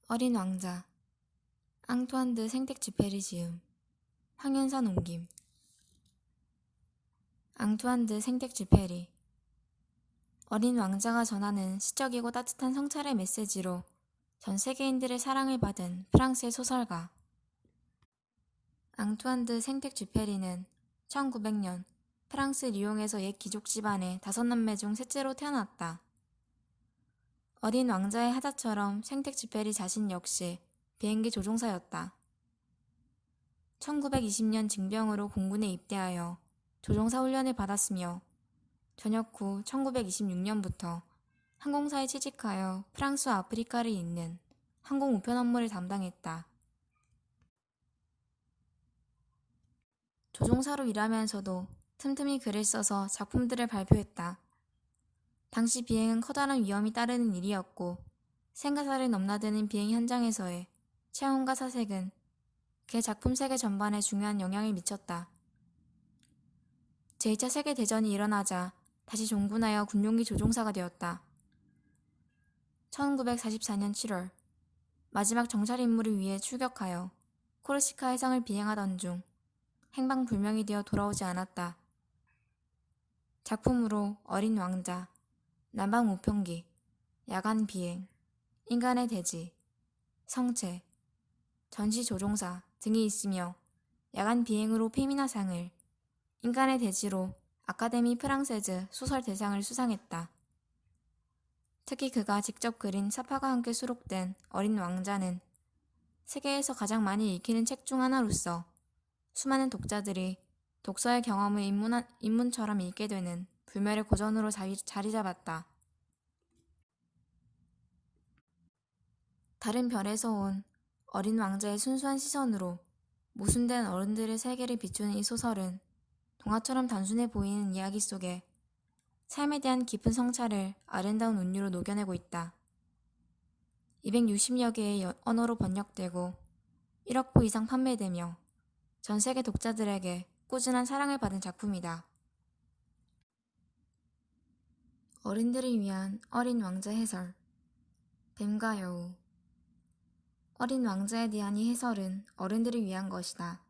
어린 왕자 앙투안 드 생텍쥐페리 지음 황현산 옮김 앙투안 드 생텍쥐페리 어린 왕자가 전하는 시적이고 따뜻한 성찰의 메시지로 전 세계인들의 사랑을 받은 프랑스의 소설가 앙투안 드 생텍쥐페리는 1900년 프랑스 리옹에서 옛 귀족 집안의 5남매 중 셋째로 태어났다. 어린 왕자의 하자처럼 생텍쥐페리 자신 역시 비행기 조종사였다. 1920년 징병으로 공군에 입대하여 조종사 훈련을 받았으며 전역 후 1926년부터 항공사에 취직하여 프랑스와 아프리카를 잇는 항공 우편 업무를 담당했다. 조종사로 일하면서도 틈틈이 글을 써서 작품들을 발표했다. 당시 비행은 커다란 위험이 따르는 일이었고 생가사를 넘나드는 비행 현장에서의 체험과 사색은 그의 작품 세계 전반에 중요한 영향을 미쳤다. 제2차 세계대전이 일어나자 다시 종군하여 군용기 조종사가 되었다. 1944년 7월 마지막 정찰 임무를 위해 출격하여 코르시카 해상을 비행하던 중 행방불명이 되어 돌아오지 않았다. 작품으로 어린 왕자, 난방 우편기, 야간 비행, 인간의 대지, 성체, 전시 조종사 등이 있으며 야간 비행으로 페미나상을, 인간의 대지로 아카데미 프랑세즈 소설 대상을 수상했다. 특히 그가 직접 그린 사파가 함께 수록된 어린 왕자는 세계에서 가장 많이 읽히는 책 중 하나로서 수많은 독자들이 독서의 경험을 입문처럼 읽게 되는 불멸의 고전으로 자리 잡았다. 다른 별에서 온 어린 왕자의 순수한 시선으로 모순된 어른들의 세계를 비추는 이 소설은 동화처럼 단순해 보이는 이야기 속에 삶에 대한 깊은 성찰을 아름다운 운율로 녹여내고 있다. 260여 개의 언어로 번역되고 1억 부 이상 판매되며 전 세계 독자들에게 꾸준한 사랑을 받은 작품이다. 어른들을 위한 어린 왕자 해설 뱀과 여우 어린 왕자에 대한 이 해설은 어른들을 위한 것이다.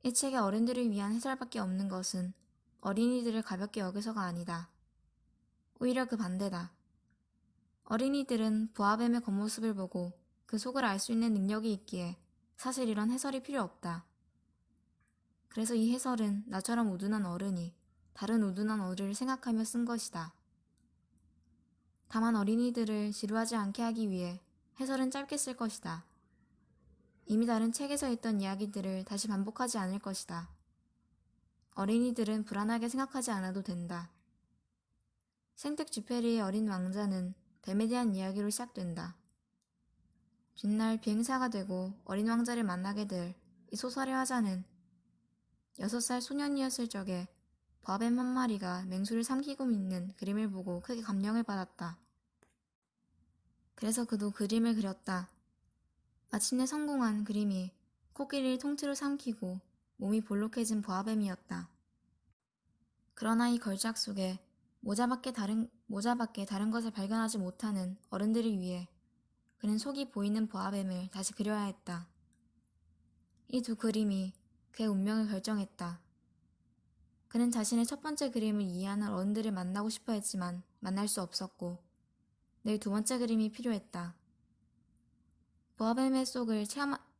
이 책에 어른들을 위한 해설밖에 없는 것은 어린이들을 가볍게 여겨서가 아니다. 오히려 그 반대다. 어린이들은 부하뱀의 겉모습을 보고 그 속을 알 수 있는 능력이 있기에 사실 이런 해설이 필요 없다. 그래서 이 해설은 나처럼 우둔한 어른이 다른 우둔한 어른을 생각하며 쓴 것이다. 다만 어린이들을 지루하지 않게 하기 위해 해설은 짧게 쓸 것이다. 이미 다른 책에서 했던 이야기들을 다시 반복하지 않을 것이다. 어린이들은 불안하게 생각하지 않아도 된다. 생텍쥐페리의 어린 왕자는 뱀에 대한 이야기로 시작된다. 뒷날 비행사가 되고 어린 왕자를 만나게 될 이 소설의 화자는 6살 소년이었을 적에 부하뱀 한 마리가 맹수를 삼키고 있는 그림을 보고 크게 감명을 받았다. 그래서 그도 그림을 그렸다. 마침내 성공한 그림이 코끼리를 통째로 삼키고 몸이 볼록해진 부하뱀이었다. 그러나 이 걸작 속에 모자밖에 다른 것을 발견하지 못하는 어른들을 위해 그는 속이 보이는 부하뱀을 다시 그려야 했다. 이 두 그림이 그의 운명을 결정했다. 그는 자신의 첫 번째 그림을 이해하는 어른들을 만나고 싶어 했지만 만날 수 없었고 늘 두 번째 그림이 필요했다. 부하뱀의 속을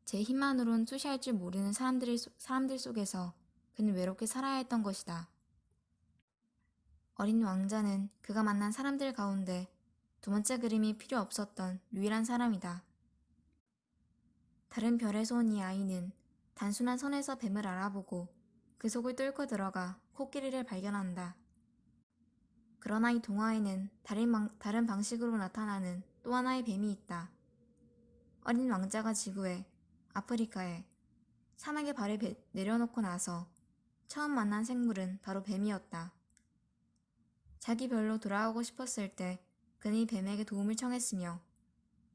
제 힘만으론 투시할 줄 모르는 사람들 속에서 그는 외롭게 살아야 했던 것이다. 어린 왕자는 그가 만난 사람들 가운데 두 번째 그림이 필요 없었던 유일한 사람이다. 다른 별에서 온 이 아이는 단순한 선에서 뱀을 알아보고 그 속을 뚫고 들어가 코끼리를 발견한다. 그러나 이 동화에는 다른 방식으로 나타나는 또 하나의 뱀이 있다. 어린 왕자가 지구에, 아프리카에, 사막에 발을 내려놓고 나서 처음 만난 생물은 바로 뱀이었다. 자기 별로 돌아가고 싶었을 때 그는 이 뱀에게 도움을 청했으며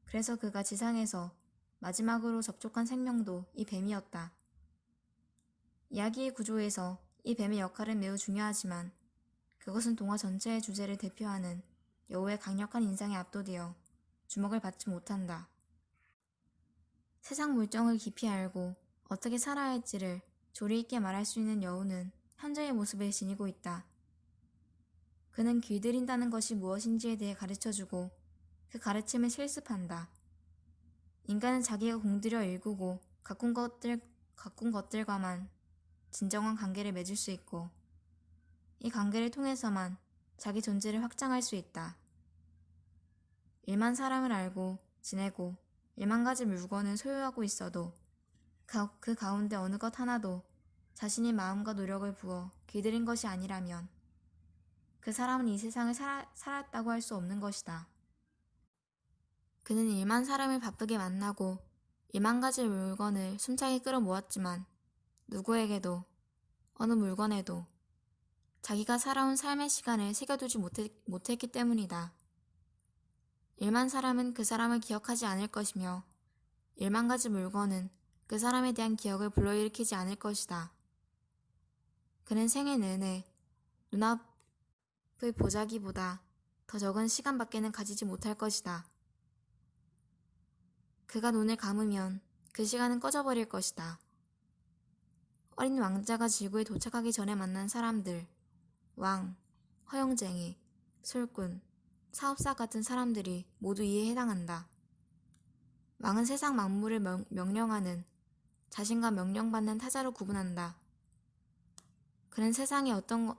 그래서 그가 지상에서 마지막으로 접촉한 생명도 이 뱀이었다. 이야기의 구조에서 이 뱀의 역할은 매우 중요하지만 그것은 동화 전체의 주제를 대표하는 여우의 강력한 인상에 압도되어 주목을 받지 못한다. 세상 물정을 깊이 알고 어떻게 살아야 할지를 조리 있게 말할 수 있는 여우는 현재의 모습을 지니고 있다. 그는 길들인다는 것이 무엇인지에 대해 가르쳐주고 그 가르침을 실습한다. 인간은 자기가 공들여 일구고 가꾼 것들과만 진정한 관계를 맺을 수 있고 이 관계를 통해서만 자기 존재를 확장할 수 있다. 1만 사람을 알고 지내고 1만 가지 물건을 소유하고 있어도 그 가운데 어느 것 하나도 자신의 마음과 노력을 부어 길들인 것이 아니라면 그 사람은 이 세상을 살았다고 할 수 없는 것이다. 그는 1만 사람을 바쁘게 만나고 1만 가지 물건을 숨차게 끌어모았지만 누구에게도 어느 물건에도 자기가 살아온 삶의 시간을 새겨두지 못했기 때문이다. 1만 사람은 그 사람을 기억하지 않을 것이며 1만 가지 물건은 그 사람에 대한 기억을 불러일으키지 않을 것이다. 그는 생애 내내 눈앞을 보자기보다 더 적은 시간밖에는 가지지 못할 것이다. 그가 눈을 감으면 그 시간은 꺼져버릴 것이다. 어린 왕자가 지구에 도착하기 전에 만난 사람들, 왕, 허용쟁이, 술꾼, 사업사 같은 사람들이 모두 이에 해당한다. 왕은 세상 만물을 명령하는 자신과 명령받는 타자로 구분한다. 그는 세상의 어떤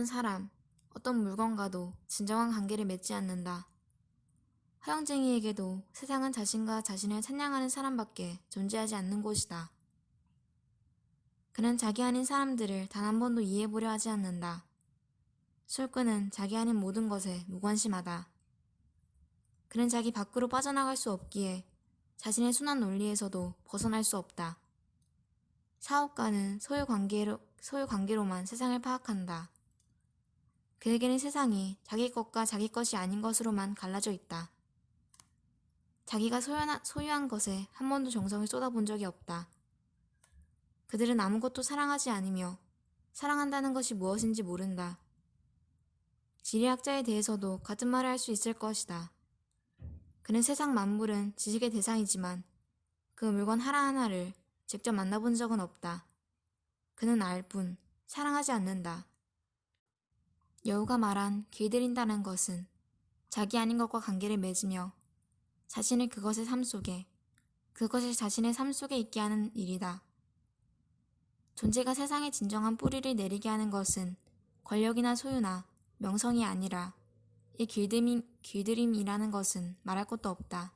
사람, 어떤 물건과도 진정한 관계를 맺지 않는다. 허영쟁이에게도 세상은 자신과 자신을 찬양하는 사람밖에 존재하지 않는 곳이다. 그는 자기 아닌 사람들을 단 한 번도 이해해보려 하지 않는다. 술꾼은 자기 아닌 모든 것에 무관심하다. 그는 자기 밖으로 빠져나갈 수 없기에 자신의 순환 논리에서도 벗어날 수 없다. 사업가는 소유 관계로만 세상을 파악한다. 그에게는 세상이 자기 것과 자기 것이 아닌 것으로만 갈라져 있다. 자기가 소유한 것에 한 번도 정성을 쏟아본 적이 없다. 그들은 아무것도 사랑하지 않으며 사랑한다는 것이 무엇인지 모른다. 지리학자에 대해서도 같은 말을 할 수 있을 것이다. 그는 세상 만물은 지식의 대상이지만 그 물건 하나하나를 직접 만나본 적은 없다. 그는 알 뿐 사랑하지 않는다. 여우가 말한 길들인다는 것은 자기 아닌 것과 관계를 맺으며 자신을 그것의 삶 속에, 그것을 자신의 삶 속에 있게 하는 일이다. 존재가 세상에 진정한 뿌리를 내리게 하는 것은 권력이나 소유나 명성이 아니라 이 길들임이라는 것은 말할 것도 없다.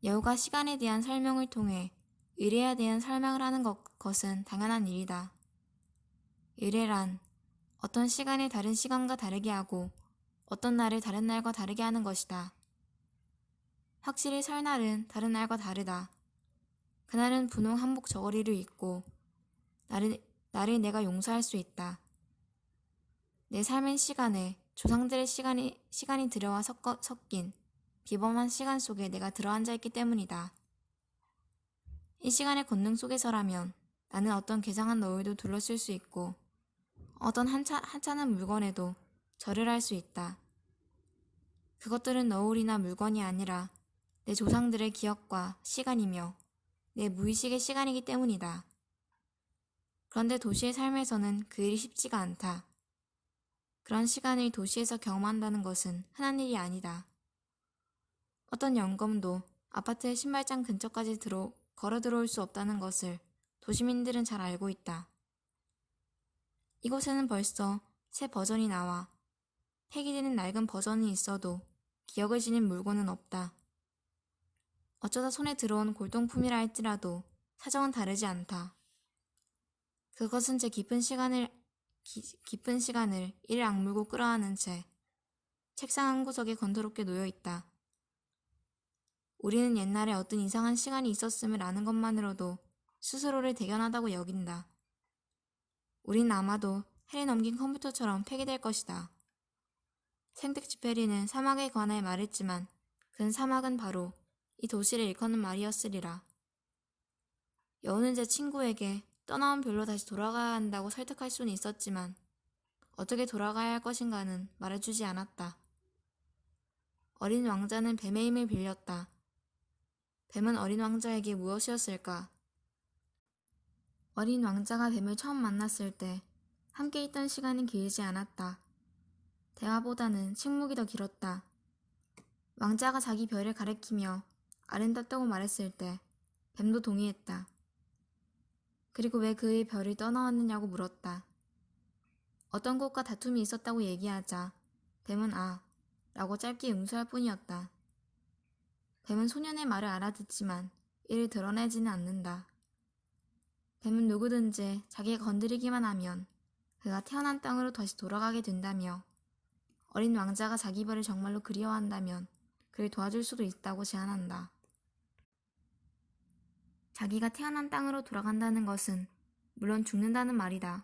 여우가 시간에 대한 설명을 통해 의례에 대한 설명을 하는 것은 당연한 일이다. 의례란 어떤 시간을 다른 시간과 다르게 하고 어떤 날을 다른 날과 다르게 하는 것이다. 확실히 설날은 다른 날과 다르다. 그날은 분홍 한복 저고리를 입고 나를 내가 용서할 수 있다. 내 삶의 시간에 조상들의 시간이 들어와 섞인 비범한 시간 속에 내가 들어앉아 있기 때문이다. 이 시간의 권능 속에서라면 나는 어떤 괴상한 너울도 둘러쓸 수 있고 어떤 하찮은 물건에도 절을 할 수 있다. 그것들은 너울이나 물건이 아니라 내 조상들의 기억과 시간이며 내 무의식의 시간이기 때문이다. 그런데 도시의 삶에서는 그 일이 쉽지가 않다. 그런 시간을 도시에서 경험한다는 것은 흔한 일이 아니다. 어떤 영검도 아파트의 신발장 근처까지 걸어 들어올 수 없다는 것을 도시민들은 잘 알고 있다. 이곳에는 벌써 새 버전이 나와 폐기되는 낡은 버전이 있어도 기억을 지닌 물건은 없다. 어쩌다 손에 들어온 골동품이라 할지라도 사정은 다르지 않다. 그것은 제 깊은 시간을 이를 악물고 끌어안은 채 책상 한 구석에 건조롭게 놓여 있다. 우리는 옛날에 어떤 이상한 시간이 있었음을 아는 것만으로도 스스로를 대견하다고 여긴다. 우린 아마도 해를 넘긴 컴퓨터처럼 폐기될 것이다. 생텍쥐페리는 사막에 관하여 말했지만 그 사막은 바로 이 도시를 일컫는 말이었으리라. 여우는 제 친구에게 떠나온 별로 다시 돌아가야 한다고 설득할 수는 있었지만 어떻게 돌아가야 할 것인가는 말해주지 않았다. 어린 왕자는 뱀의 힘을 빌렸다. 뱀은 어린 왕자에게 무엇이었을까? 어린 왕자가 뱀을 처음 만났을 때 함께 있던 시간은 길지 않았다. 대화보다는 침묵이 더 길었다. 왕자가 자기 별을 가리키며 아름답다고 말했을 때 뱀도 동의했다. 그리고 왜 그의 별을 떠나왔느냐고 물었다. 어떤 곳과 다툼이 있었다고 얘기하자 뱀은 아 라고 짧게 응수할 뿐이었다. 뱀은 소년의 말을 알아듣지만 이를 드러내지는 않는다. 뱀은 누구든지 자기가 건드리기만 하면 그가 태어난 땅으로 다시 돌아가게 된다며 어린 왕자가 자기 별을 정말로 그리워한다면 그를 도와줄 수도 있다고 제안한다. 자기가 태어난 땅으로 돌아간다는 것은 물론 죽는다는 말이다.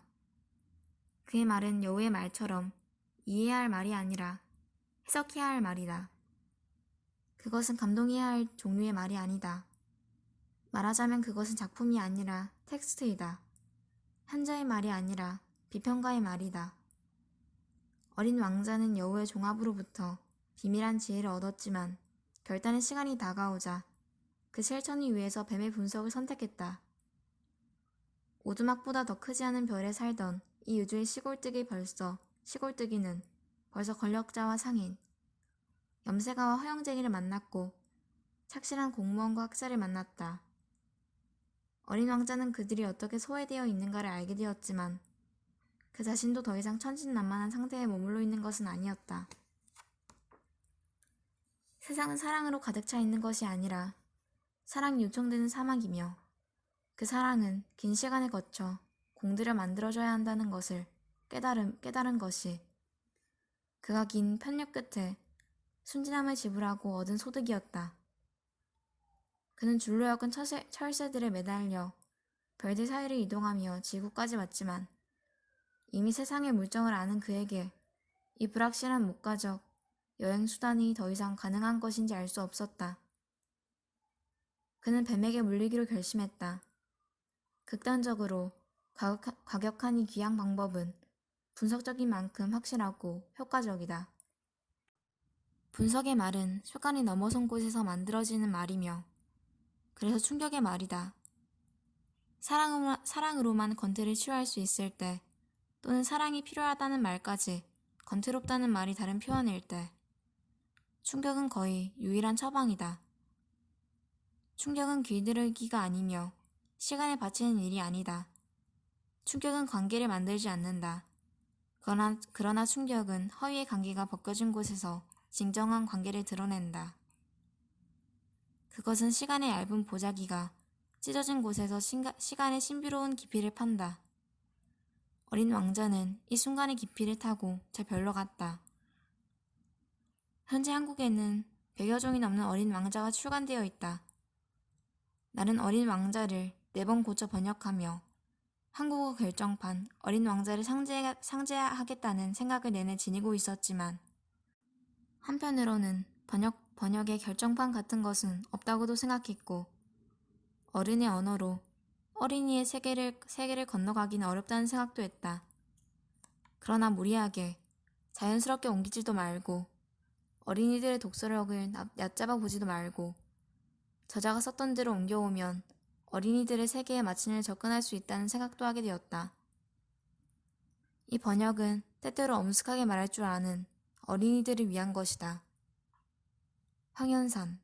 그의 말은 여우의 말처럼 이해해야 할 말이 아니라 해석해야 할 말이다. 그것은 감동해야 할 종류의 말이 아니다. 말하자면 그것은 작품이 아니라 텍스트이다. 한자의 말이 아니라 비평가의 말이다. 어린 왕자는 여우의 종합으로부터 비밀한 지혜를 얻었지만 결단의 시간이 다가오자 그 실천을 위해서 뱀의 분석을 선택했다. 오두막보다 더 크지 않은 별에 살던 이 우주의 시골뜨기는 벌써 권력자와 상인, 염세가와 허영쟁이를 만났고 착실한 공무원과 학자를 만났다. 어린 왕자는 그들이 어떻게 소외되어 있는가를 알게 되었지만 그 자신도 더 이상 천진난만한 상태에 머물러 있는 것은 아니었다. 세상은 사랑으로 가득 차 있는 것이 아니라 사랑이 요청되는 사막이며 그 사랑은 긴 시간을 거쳐 공들여 만들어져야 한다는 것을 깨달은 것이 그가 긴 편육 끝에 순진함을 지불하고 얻은 소득이었다. 그는 줄로 엮은 철새들에 매달려 별들 사이를 이동하며 지구까지 왔지만 이미 세상의 물정을 아는 그에게 이 불확실한 목가적 여행 수단이 더 이상 가능한 것인지 알 수 없었다. 그는 뱀에게 물리기로 결심했다. 극단적으로 과격한 이 귀향 방법은 분석적인 만큼 확실하고 효과적이다. 분석의 말은 습관이 넘어선 곳에서 만들어지는 말이며 그래서 충격의 말이다. 사랑으로만 건태를 치유할 수 있을 때 또는 사랑이 필요하다는 말까지 건태롭다는 말이 다른 표현일 때 충격은 거의 유일한 처방이다. 충격은 길들이기가 아니며 시간을 바치는 일이 아니다. 충격은 관계를 만들지 않는다. 그러나 충격은 허위의 관계가 벗겨진 곳에서 진정한 관계를 드러낸다. 그것은 시간의 얇은 보자기가 찢어진 곳에서 시간의 신비로운 깊이를 판다. 어린 왕자는 이 순간의 깊이를 타고 저 별로 갔다. 현재 한국에는 100여 종이 넘는 어린 왕자가 출간되어 있다. 나는 어린 왕자를 4번 고쳐 번역하며 한국어 결정판 어린 왕자를 상제하겠다는 생각을 내내 지니고 있었지만 한편으로는 번역의 결정판 같은 것은 없다고도 생각했고 어른의 언어로 어린이의 세계를 건너가기는 어렵다는 생각도 했다. 그러나 무리하게 자연스럽게 옮기지도 말고 어린이들의 독서력을 얕잡아 보지도 말고 저자가 썼던 대로 옮겨오면 어린이들의 세계에 마침내 접근할 수 있다는 생각도 하게 되었다. 이 번역은 때때로 엄숙하게 말할 줄 아는 어린이들을 위한 것이다. 황현산